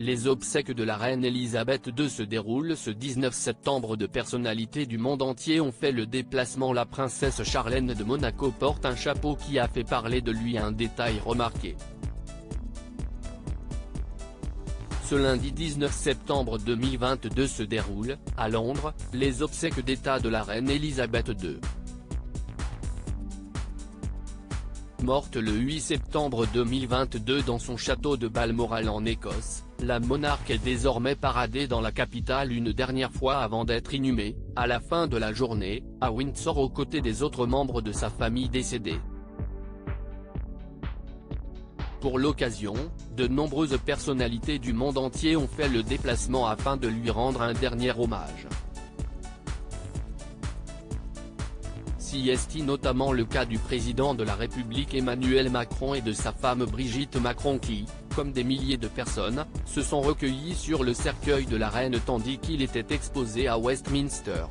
Les obsèques de la reine Elisabeth II se déroulent ce 19 septembre. De personnalités du monde entier ont fait le déplacement. La princesse Charlène de Monaco porte un chapeau qui a fait parler de lui. Un détail remarqué. Ce lundi 19 septembre 2022 se déroulent, à Londres, les obsèques d'État de la reine Elisabeth II. Morte le 8 septembre 2022 dans son château de Balmoral en Écosse, la monarque est désormais paradée dans la capitale une dernière fois avant d'être inhumée, à la fin de la journée, à Windsor aux côtés des autres membres de sa famille décédés. Pour l'occasion, de nombreuses personnalités du monde entier ont fait le déplacement afin de lui rendre un dernier hommage. C'est notamment le cas du président de la République Emmanuel Macron et de sa femme Brigitte Macron qui, comme des milliers de personnes, se sont recueillis sur le cercueil de la reine tandis qu'il était exposé à Westminster.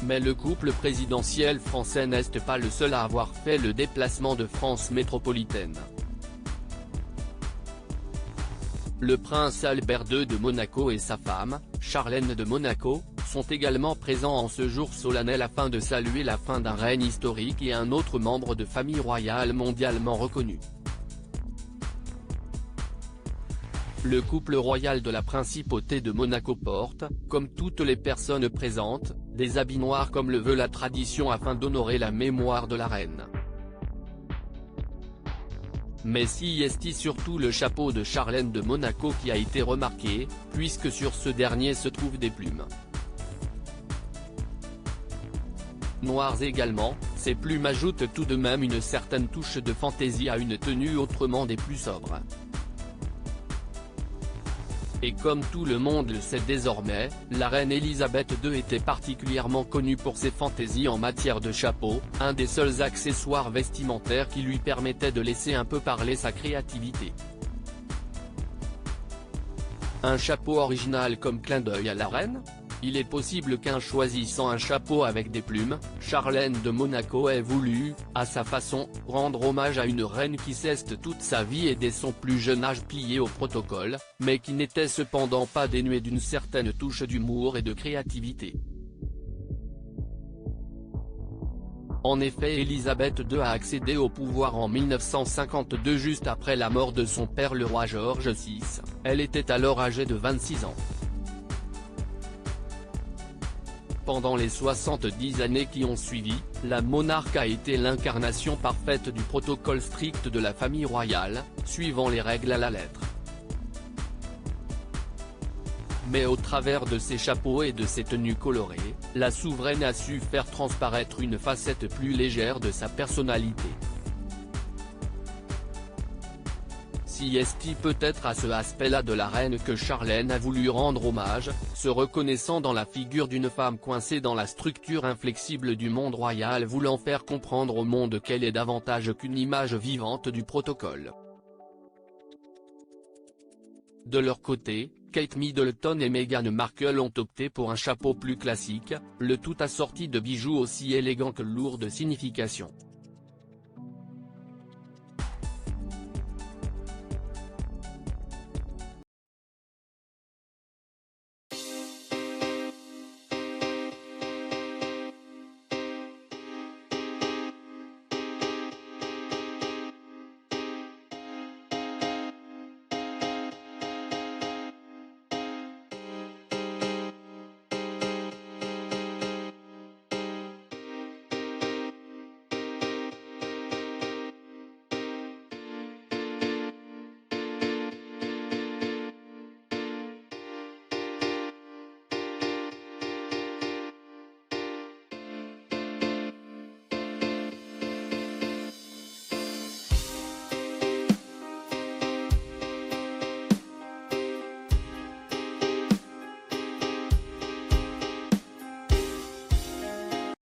Mais le couple présidentiel français n'est pas le seul à avoir fait le déplacement de France métropolitaine. Le prince Albert II de Monaco et sa femme, Charlène de Monaco, sont également présents en ce jour solennel afin de saluer la fin d'un règne historique et un autre membre de famille royale mondialement reconnu. Le couple royal de la principauté de Monaco porte, comme toutes les personnes présentes, des habits noirs comme le veut la tradition afin d'honorer la mémoire de la reine. Mais c'est surtout le chapeau de Charlène de Monaco qui a été remarqué, puisque sur ce dernier se trouvent des plumes noires également. Ces plumes ajoutent tout de même une certaine touche de fantaisie à une tenue autrement des plus sobres. Et comme tout le monde le sait désormais, la reine Elisabeth II était particulièrement connue pour ses fantaisies en matière de chapeau, un des seuls accessoires vestimentaires qui lui permettait de laisser un peu parler sa créativité. Un chapeau original comme clin d'œil à la reine ? Il est possible qu'en choisissant un chapeau avec des plumes, Charlène de Monaco ait voulu, à sa façon, rendre hommage à une reine qui s'est toute sa vie et dès son plus jeune âge pliée au protocole, mais qui n'était cependant pas dénuée d'une certaine touche d'humour et de créativité. En effet, Elisabeth II a accédé au pouvoir en 1952 juste après la mort de son père le roi George VI, elle était alors âgée de 26 ans. Pendant les 70 années qui ont suivi, la monarque a été l'incarnation parfaite du protocole strict de la famille royale, suivant les règles à la lettre. Mais au travers de ses chapeaux et de ses tenues colorées, la souveraine a su faire transparaître une facette plus légère de sa personnalité. C'est peut-être à ce aspect-là de la reine que Charlène a voulu rendre hommage, se reconnaissant dans la figure d'une femme coincée dans la structure inflexible du monde royal, voulant faire comprendre au monde qu'elle est davantage qu'une image vivante du protocole. De leur côté, Kate Middleton et Meghan Markle ont opté pour un chapeau plus classique, le tout assorti de bijoux aussi élégants que lourds de signification.